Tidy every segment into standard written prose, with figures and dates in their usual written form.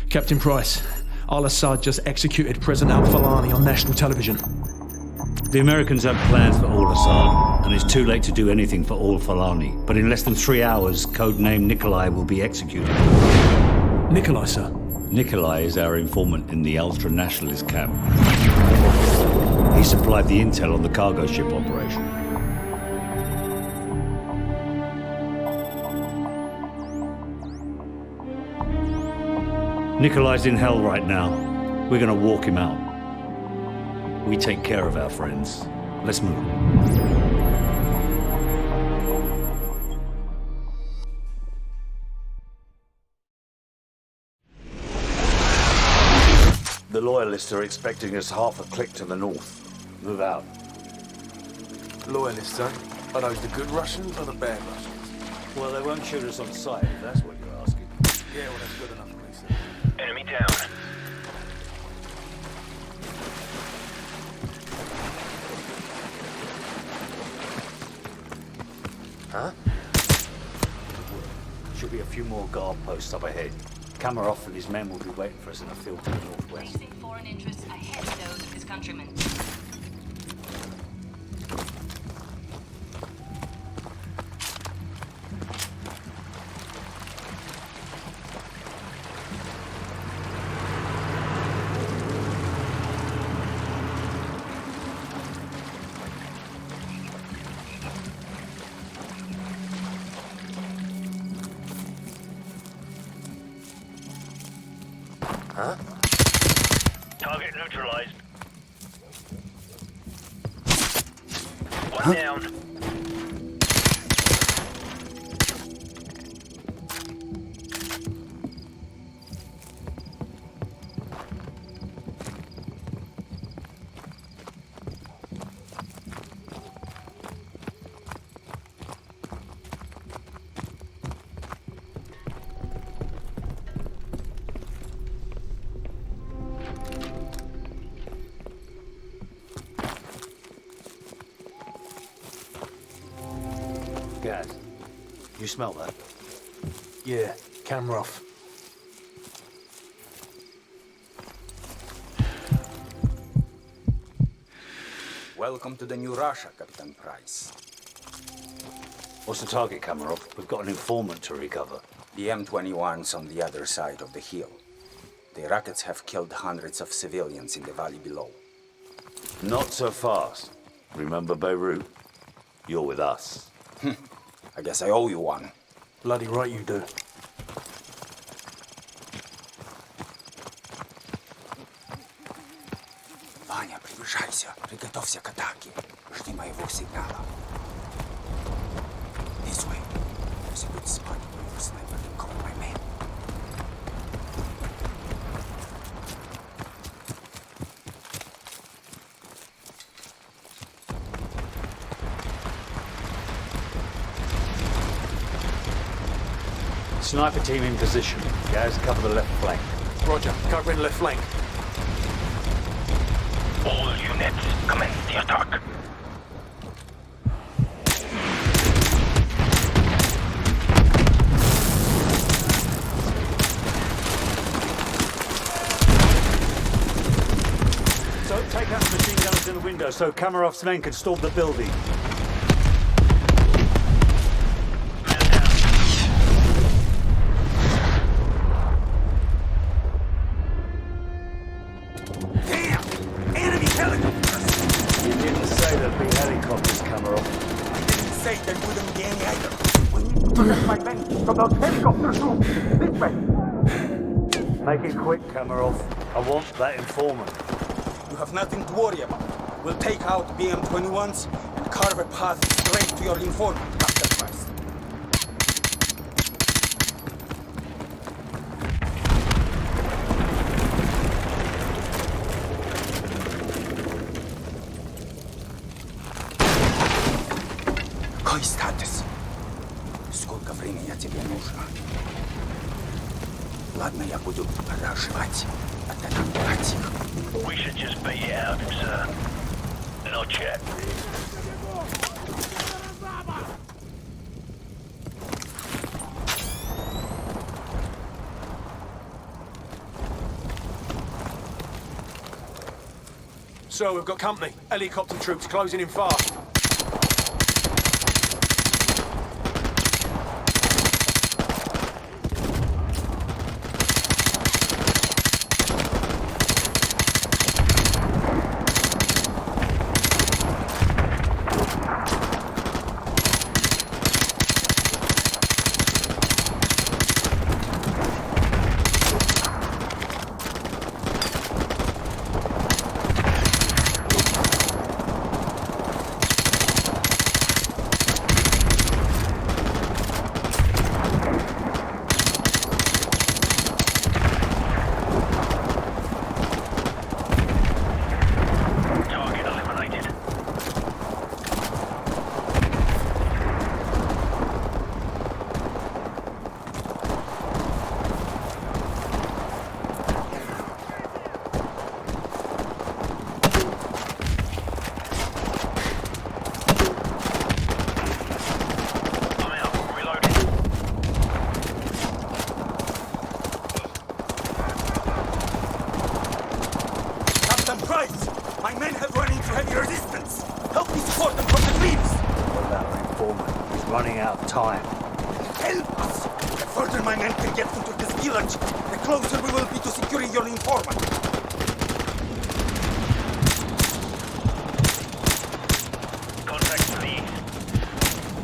Captain Price, Al-Assad just executed President Al-Falani on national television. The Americans have plans for Al-Assad, and it's too late to do anything for Al-Falani. But in less than 3 hours, codename Nikolai will be executed. Nikolai, sir? Nikolai is our informant in the ultra-nationalist camp. He supplied the intel on the cargo ship operation. Nikolai's in hell right now. We're gonna walk him out. We take care of our friends. Let's move. The loyalists are expecting us half a click to the north. Move out. Loyalists, eh? Are those the good Russians or the bad Russians? Well, they won't shoot us on sight, if that's what you're asking. Yeah, well, that's good enough for me, sir. Enemy down. Huh? Should be a few more guard posts up ahead. Kamarov and his men will be waiting for us in a field to the northwest. Placing foreign interests ahead of those of his countrymen. Huh? Target neutralized. One down. Gas. You smell that? Yeah, camera off. Welcome to the new Russia, Captain Price. What's the target, Kamarov? We've got an informant to recover. The M-21's on the other side of the hill. The rockets have killed hundreds of civilians in the valley below. Not so fast. Remember Beirut? You're with us. I guess I owe you one. Bloody right you do. Ваня, приближайся. Приготовься к атаке. Жди моего сигнала. This way. There's a good spot where your sniper can cover my men. Sniper team in position. Guys, cover the left flank. Roger, covering left flank. All units, commence the attack. So take out the machine guns in the window so Kamarov's men can storm the building. Make it quick, Kamarov. I want that informant. You have nothing to worry about. We'll take out BM-21s and carve a path straight to your informant, Captain Price. Какой статус? Сколько времени тебе нужно? Ладно, я буду разжевать, а ты нам плати. We should just bait it out of him, sir. And I'll check. Sir, we've got company. Helicopter troops closing in fast. Target eliminated. I'm out. Reloading. Captain Price! My men have run into heavy resistance! Help me support them from the cliffs! What about our informant? He's running out of time. Help us! The further my men can get into this village, the closer we will be to securing your informant. Contact to the east.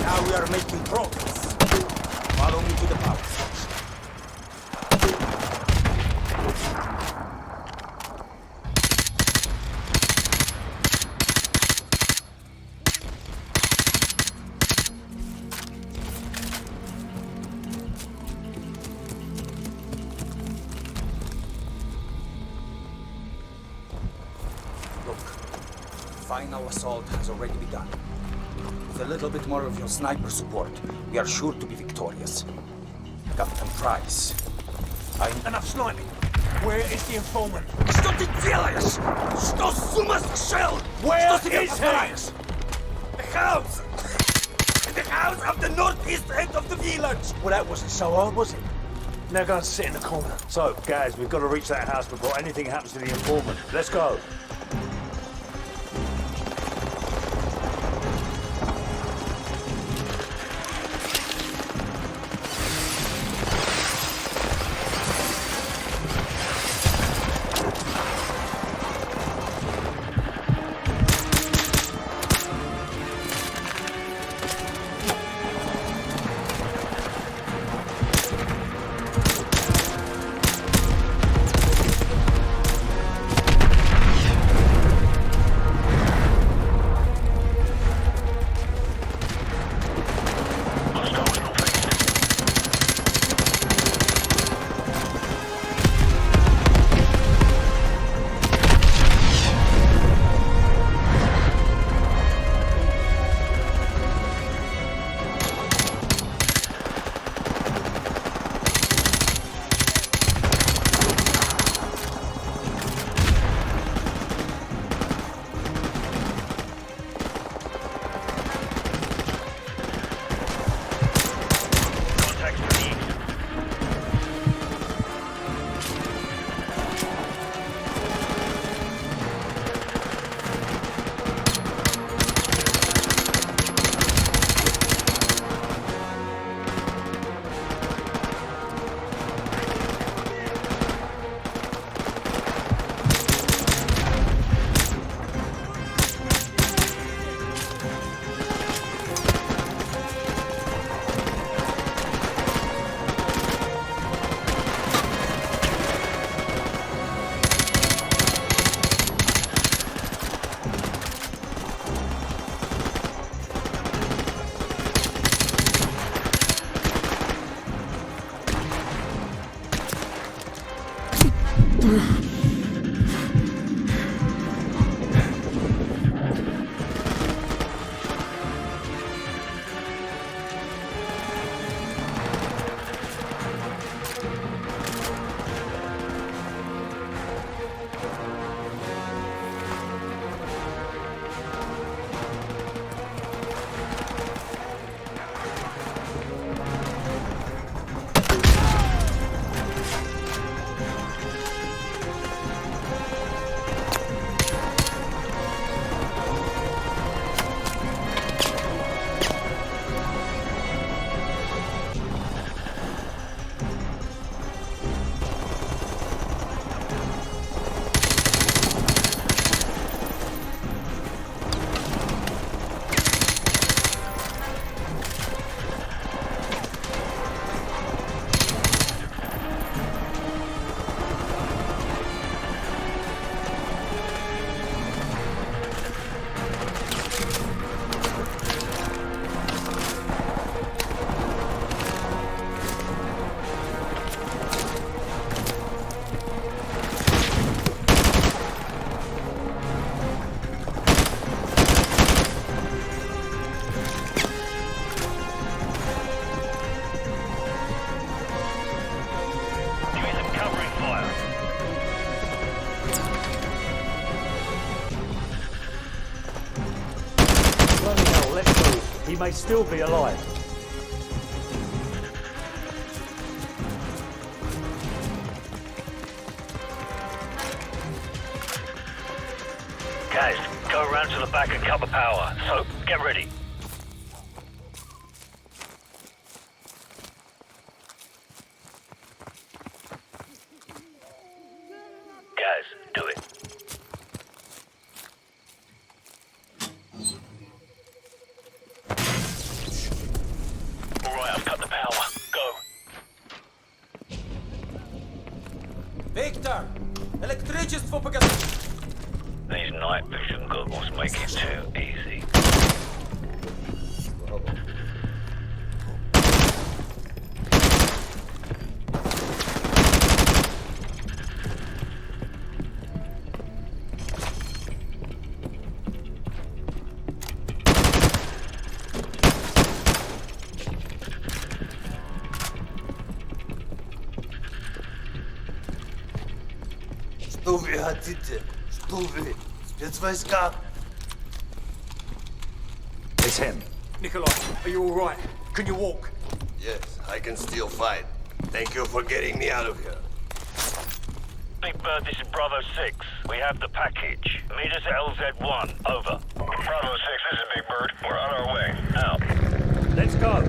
Now we are making progress. Follow me to the power station. Look, final assault has already begun. With a little bit more of your sniper support, we are sure to be victorious. Captain Price, Enough sniping. Where is the informant? Что ты делаешь? Что с ума сошел? Where Что себе is he? позволяешь? The house! The house of the northeast end of the village! Well, that wasn't so hard, was it? Now go and sit in the corner. So, guys, we've got to reach that house before anything happens to the informant. Let's go. may still be alive. Guys, go around to the back and cut the power. So, get ready. Guys, do it. Alright, I've cut the power. Go. Victor! Электричество погаси! These night vision goggles make it too easy. Что вы хотите? Что вы? Спецвойска? It's him. Nikolai, are you all right? Can you walk? Yes, I can still fight. Thank you for getting me out of here. Big Bird, this is Bravo 6. We have the package. Meet us at LZ1. Over. Bravo 6, this is Big Bird. We're on our way. Out. Let's go.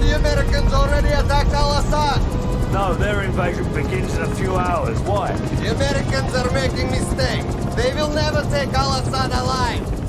The Americans already attacked Al-Assad. No, their invasion begins in a few hours. Why? The Americans are making mistakes. They will never take Al-Assad alive.